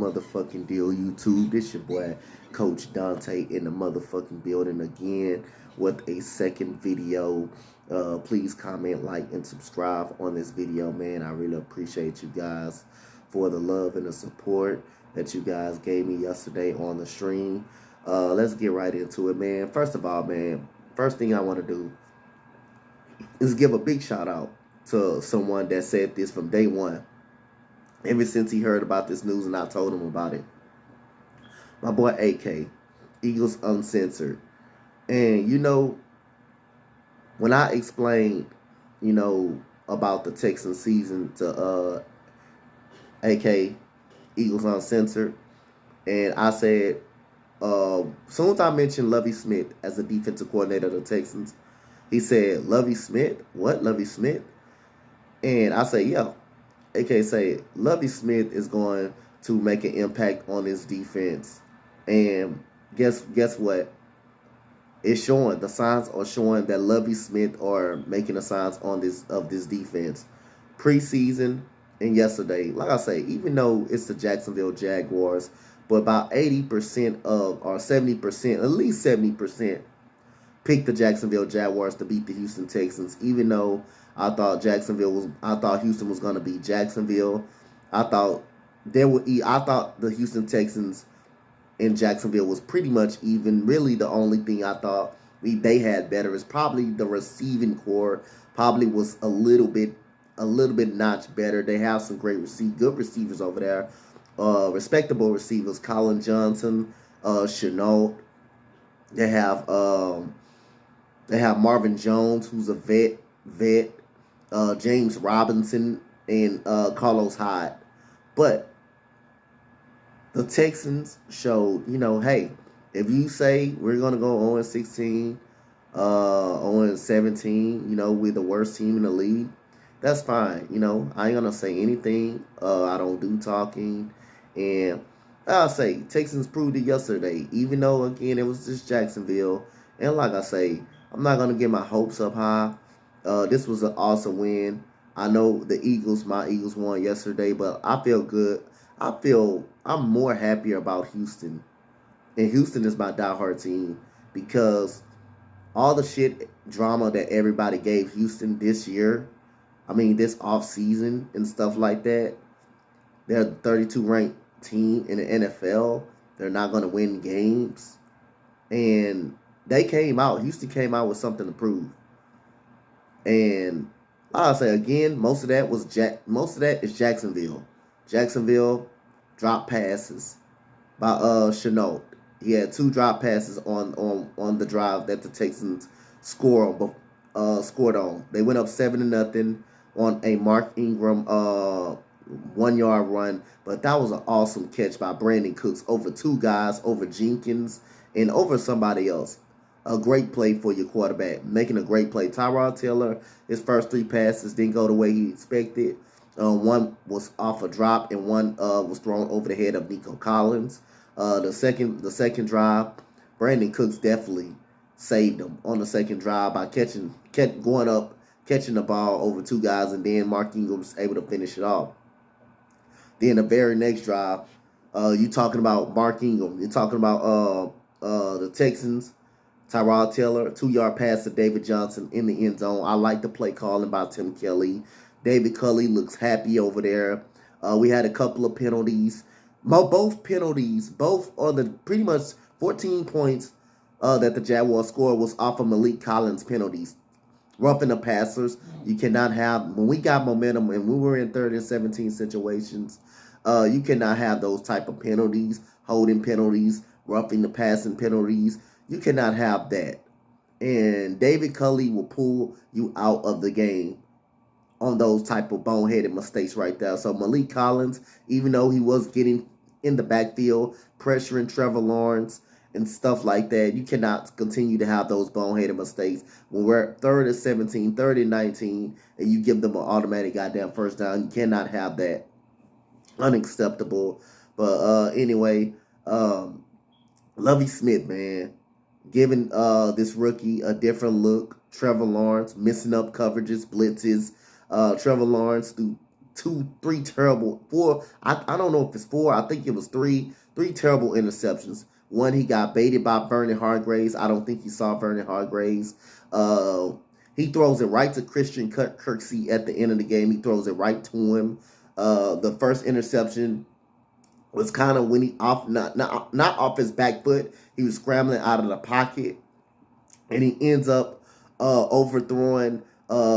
motherfucking deal, YouTube? This your boy, Coach Dante, in the motherfucking building again with a second video. Please comment, like, and subscribe on this video, man. I really appreciate you guys for the love and the support that you guys gave me yesterday on the stream. Let's get right into it, man. First of all, man, first thing I want to do is give a big shout out to someone that said this from day one. Ever since he heard about this news and I told him about it. My boy AK, Eagles Uncensored. And, when I explained, about the Texans season to AK, Eagles Uncensored, and I said, soon as I mentioned Lovie Smith as the defensive coordinator of the Texans, he said, Lovie Smith? What? Lovie Smith? And I say, yeah. AK say, Lovie Smith is going to make an impact on this defense. And guess what? It's showing. The signs are showing that Lovie Smith are making the signs on this defense. Preseason and yesterday, like I say, even though it's the Jacksonville Jaguars, but about 80% or 70%, at least 70%, picked the Jacksonville Jaguars to beat the Houston Texans, even though I thought Houston was going to beat Jacksonville. I thought the Houston Texans and Jacksonville was pretty much even. Really, the only thing I thought they had better is probably the receiving core. Probably was a little bit notch better. They have some good receivers over there, respectable receivers. Colin Johnson, Chenault. They have Marvin Jones, who's a vet. James Robinson, and Carlos Hyde. But the Texans showed, hey, if you say we're going to go 0-16, 0-17, we're the worst team in the league, that's fine. I ain't going to say anything. I don't do talking. And I'll say, Texans proved it yesterday, even though, again, it was just Jacksonville. And like I say, I'm not going to get my hopes up high. This was an awesome win. I know my Eagles won yesterday, but I feel good. I'm more happier about Houston. And Houston is my diehard team because all the shit drama that everybody gave Houston this year, this offseason and stuff like that, they're the 32 ranked team in the NFL. They're not going to win games. And Houston came out with something to prove. And I'll say again, most of that is Jacksonville. Jacksonville drop passes by Chenault. He had 2 drop passes on the drive that the Texans scored on. They went up 7-0 on a Mark Ingram 1-yard run, but that was an awesome catch by Brandon Cooks over 2 guys, over Jenkins and over somebody else. A great play for your quarterback, making a great play. Tyrod Taylor, his first 3 passes didn't go the way he expected. One was off a drop, and one was thrown over the head of Nico Collins. The second drive, Brandon Cooks definitely saved him on the second drive by catching the ball over 2 guys, and then Mark Ingram was able to finish it off. Then the very next drive, you talking about Mark Ingram. You're talking about the Texans. Tyrod Taylor, 2-yard pass to David Johnson in the end zone. I like the play calling by Tim Kelly. David Culley looks happy over there. We had a couple of penalties. Both are the pretty much 14 points that the Jaguars scored was off of Malik Collins penalties. Roughing the passers. You cannot have, when we got momentum and we were in 3rd and 17 situations, you cannot have those type of penalties, holding penalties, roughing the passing penalties. You cannot have that. And David Culley will pull you out of the game on those type of boneheaded mistakes right there. So Malik Collins, even though he was getting in the backfield, pressuring Trevor Lawrence and stuff like that, you cannot continue to have those boneheaded mistakes. When we're 3rd and 17, 3rd and 19, and you give them an automatic goddamn first down, you cannot have that. Unacceptable. But anyway, Lovie Smith, man, giving this rookie a different look. Trevor Lawrence missing up coverages, blitzes. Trevor Lawrence threw three terrible, four. I don't know if it's four. I think it was three terrible interceptions. One, he got baited by Vernon Hargraves. I don't think he saw Vernon Hargraves. He throws it right to Christian Kirksey at the end of the game. He throws it right to him. The first interception was kind of when he not off his back foot. He was scrambling out of the pocket, and he ends up overthrowing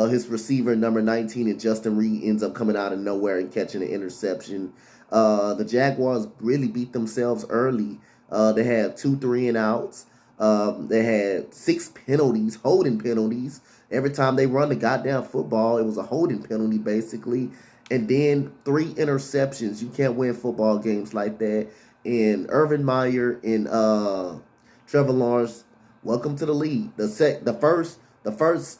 his receiver number 19, and Justin Reed ends up coming out of nowhere and catching an interception. The Jaguars really beat themselves early. They had 2 3-and-outs. They had 6 penalties, holding penalties. Every time they run the goddamn football, it was a holding penalty basically. And then 3 interceptions. You can't win football games like that. And Urban Meyer and Trevor Lawrence, welcome to the league. The first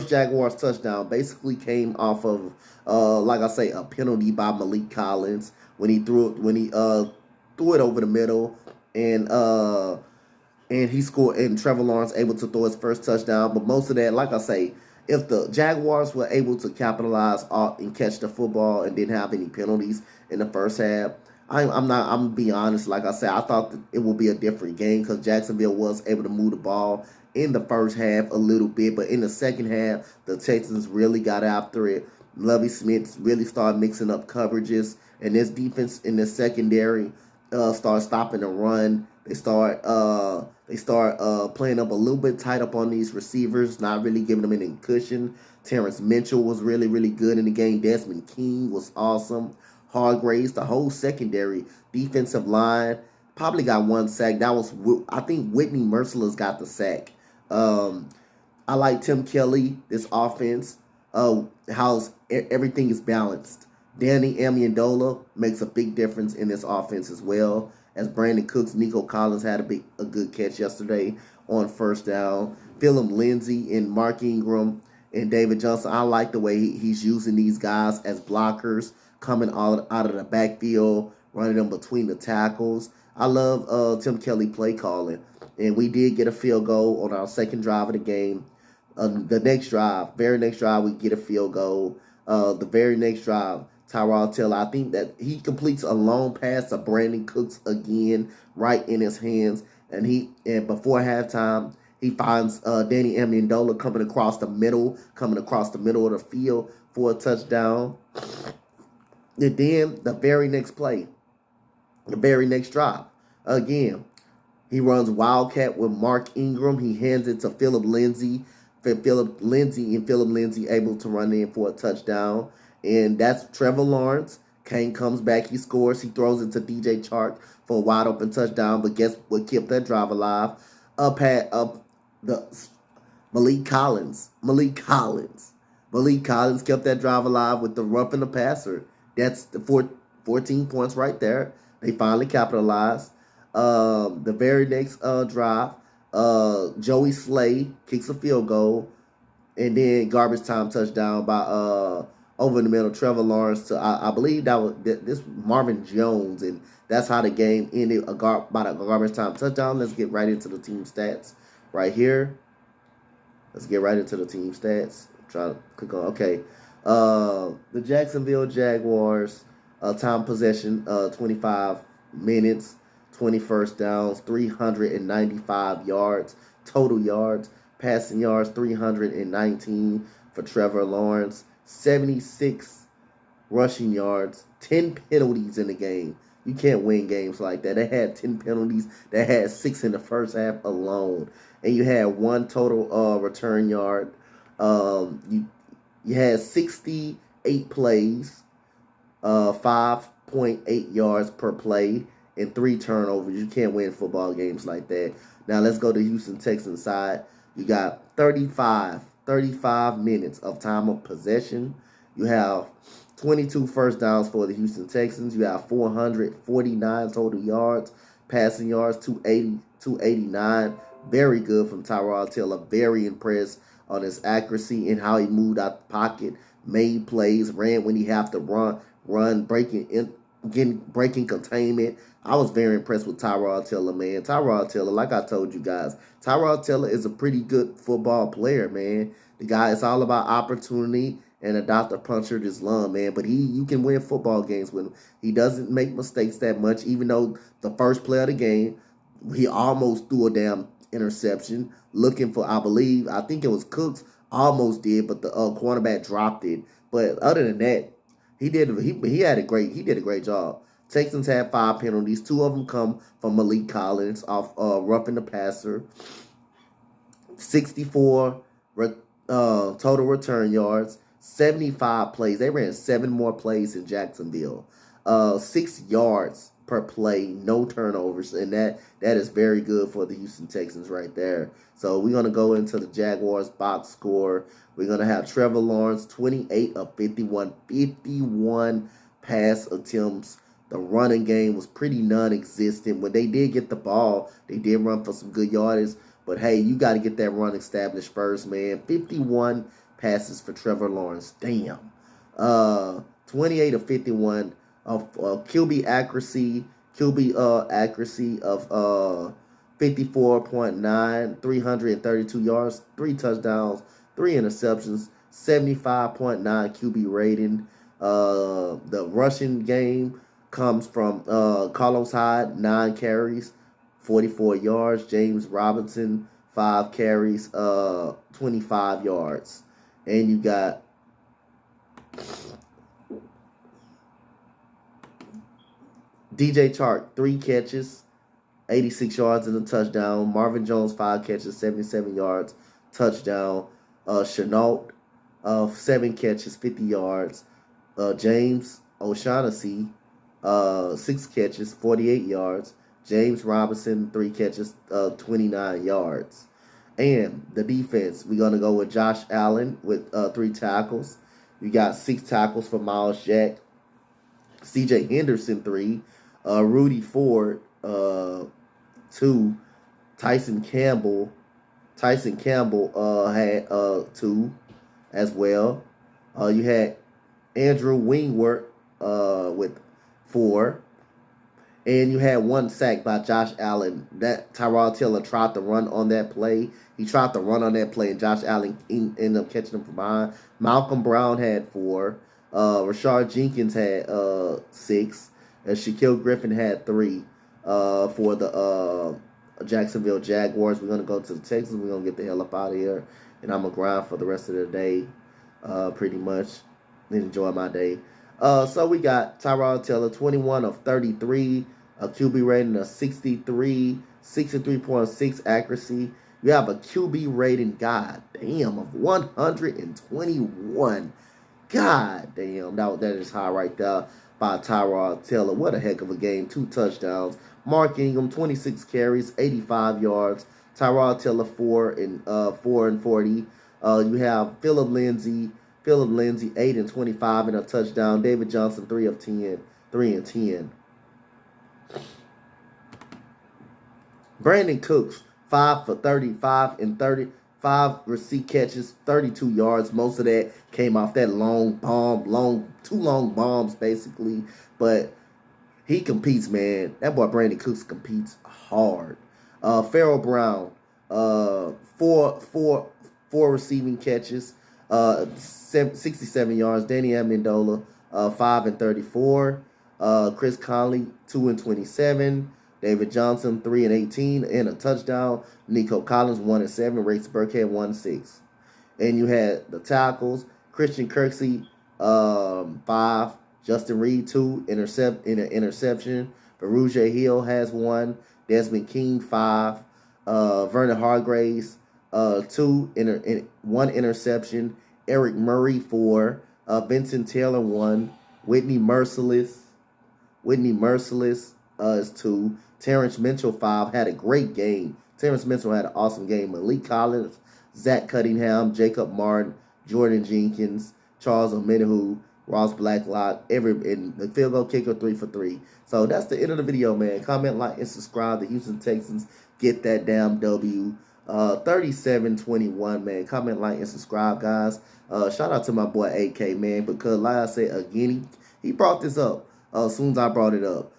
Jaguars touchdown basically came off of like I say, a penalty by Malik Collins when he threw it over the middle, and he scored, and Trevor Lawrence able to throw his first touchdown. But most of that, like I say, if the Jaguars were able to capitalize and catch the football and didn't have any penalties in the first half, I'm gonna be honest. Like I said, I thought that it would be a different game because Jacksonville was able to move the ball in the first half a little bit, but in the second half, the Texans really got after it. Lovie Smith really started mixing up coverages, and this defense in the secondary started stopping the run. They start playing up a little bit tight up on these receivers, not really giving them any cushion. Terrence Mitchell was really, really good in the game. Desmond King was awesome. Hargraves, the whole secondary, defensive line, probably got 1 sack. That was, I think, Whitney Merciless got the sack. I like Tim Kelly, this offense, how everything is balanced. Danny Amendola makes a big difference in this offense as well. As Brandon Cooks, Nico Collins had a good catch yesterday on first down. Phillip Lindsay and Mark Ingram and David Johnson. I like the way he's using these guys as blockers, coming out of the backfield, running them between the tackles. I love Tim Kelly play calling. And we did get a field goal on our second drive of the game. The very next drive, we get a field goal. The very next drive, Tyrod Taylor, I think that he completes a long pass to Brandon Cooks again, right in his hands. And before halftime, he finds Danny Amendola coming across the middle of the field for a touchdown. And then the very next play, the very next drive, again, he runs Wildcat with Mark Ingram. He hands it to Phillip Lindsay. Phillip Lindsay able to run in for a touchdown. And that's Trevor Lawrence. Kane comes back. He scores. He throws it to DJ Chark for a wide open touchdown. But guess what kept that drive alive? Malik Collins. Malik Collins kept that drive alive with the roughing the passer. That's the 14 points right there. They finally capitalized. The very next drive, Joey Slay kicks a field goal, and then garbage time touchdown by over the middle Trevor Lawrence to I believe that was this Marvin Jones, and that's how the game ended by the garbage time touchdown. Let's get right into the team stats right here. Try to click on the Jacksonville Jaguars time possession 25 minutes. 20 first downs, 395 yards, total yards, passing yards, 319 for Trevor Lawrence, 76 rushing yards, 10 penalties in the game. You can't win games like that. They had 10 penalties. They had 6 in the first half alone. And you had 1 total return yard. You had 68 plays, 5.8 yards per play, and 3 turnovers. You can't win football games like that. Now let's go to Houston Texans side. You got 35 minutes of time of possession. You have 22 first downs for the Houston Texans. You have 449 total yards, passing yards, 289. Very good from Tyrod Taylor. Very impressed on his accuracy and how he moved out the pocket, made plays, ran when he have to run, breaking containment. I was very impressed with Tyrod Taylor, man. Tyrod Taylor, like I told you guys, Tyrod Taylor is a pretty good football player, man. The guy is all about opportunity and a doctor punctured his lung, man. But you can win football games when he doesn't make mistakes that much. Even though the first play of the game, he almost threw a damn interception, looking for, I think it was Cooks, almost did, but the cornerback dropped it. But other than that, he did a great job. Texans had 5 penalties. 2 of them come from Malik Collins off roughing the passer. 64 total return yards. 75 plays. They ran 7 more plays in Jacksonville. 6 yards per play, no turnovers, and that is very good for the Houston Texans right there. So we're going to go into the Jaguars box score. We're going to have Trevor Lawrence, 28 of 51, 51 pass attempts. The running game was pretty non-existent. When they did get the ball, they did run for some good yardage. But, hey, you got to get that run established first, man. 51 passes for Trevor Lawrence. Damn. 28 of 51 of QB accuracy of 54.9, 332 yards, 3 touchdowns, 3 interceptions, 75.9 QB rating. The rushing game comes from Carlos Hyde, 9 carries, 44 yards. James Robinson, 5 carries, 25 yards. And you got DJ Chark, 3 catches, 86 yards and a touchdown. Marvin Jones, 5 catches, 77 yards, touchdown. Chenault, 7 catches, 50 yards. James O'Shaughnessy, 6 catches, 48 yards. James Robinson, 3 catches, 29 yards. And the defense, we're going to go with Josh Allen with 3 tackles. You got 6 tackles for Miles Jack. C.J. Henderson, 3. Rudy Ford, 2. Tyson Campbell had 2 as well. You had Andrew Wingward with 4. And you had 1 sack by Josh Allen. That Tyrod Taylor tried to run on that play. He tried to run on that play, and Josh Allen ended up catching him from behind. Malcolm Brown had 4. Rashard Jenkins had 6. And Shaquille Griffin had 3 for the Jacksonville Jaguars. We're going to go to the Texans. We're going to get the hell up out of here. And I'm going to grind for the rest of the day, pretty much. Enjoy my day. So we got Tyrod Taylor, 21 of 33, a QB rating of 63, 63.6 accuracy. You have a QB rating, god damn, of 121. God damn, that is high right there by Tyrod Taylor. What a heck of a game. 2 touchdowns. Mark Ingram, 26 carries, 85 yards. Tyrod Taylor, 4 and 40. You have Philip Lindsay, 8 and 25 and a touchdown. David Johnson, 3 and 10. Brandon Cooks, 5 for 35 and 35 receipt catches, 32 yards. Most of that came off that long bomb, 2 long bombs basically. But he competes, man. That boy Brandon Cooks competes hard. Farrell Brown, 4 receiving catches, 67 yards. Danny Amendola, 5 and 34. Chris Conley, 2 and 27. David Johnson, 3 and 18 and a touchdown. Nico Collins, 1 and 7. Rex Burkhead, 1 and 6. And you had the tackles. Christian Kirksey, 5. Justin Reed, 2 interception. Perugia Hill has 1. Desmond King, 5. Vernon Hargraves, 1 interception. Eric Murray, 4. Vincent Taylor, 1. Whitney Merciless is 2. Terrence Mitchell, 5. Had a great game. Terrence Mitchell had an awesome game. Malik Collins, Zach Cunningham, Jacob Martin, Jordan Jenkins, Charles Omenihu, Ross Blacklock, and the field goal kicker, 3 for 3. So that's the end of the video, man. Comment, like, and subscribe. The Houston Texans get that damn W. 37-21, man. Comment, like, and subscribe, guys. Shout out to my boy AK, man, because like I said again, he brought this up as soon as I brought it up.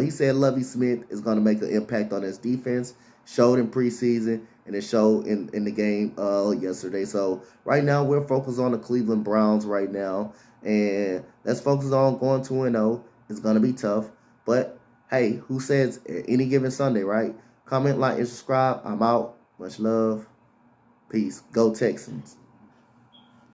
He said Lovie Smith is going to make an impact on his defense. Showed in preseason, and it showed in the game yesterday. So right now we're focused on the Cleveland Browns right now, and let's focus on going 2-0. It's gonna be tough, but hey, who says any given Sunday, right? Comment, like, and subscribe. I'm out. Much love. Peace. Go Texans.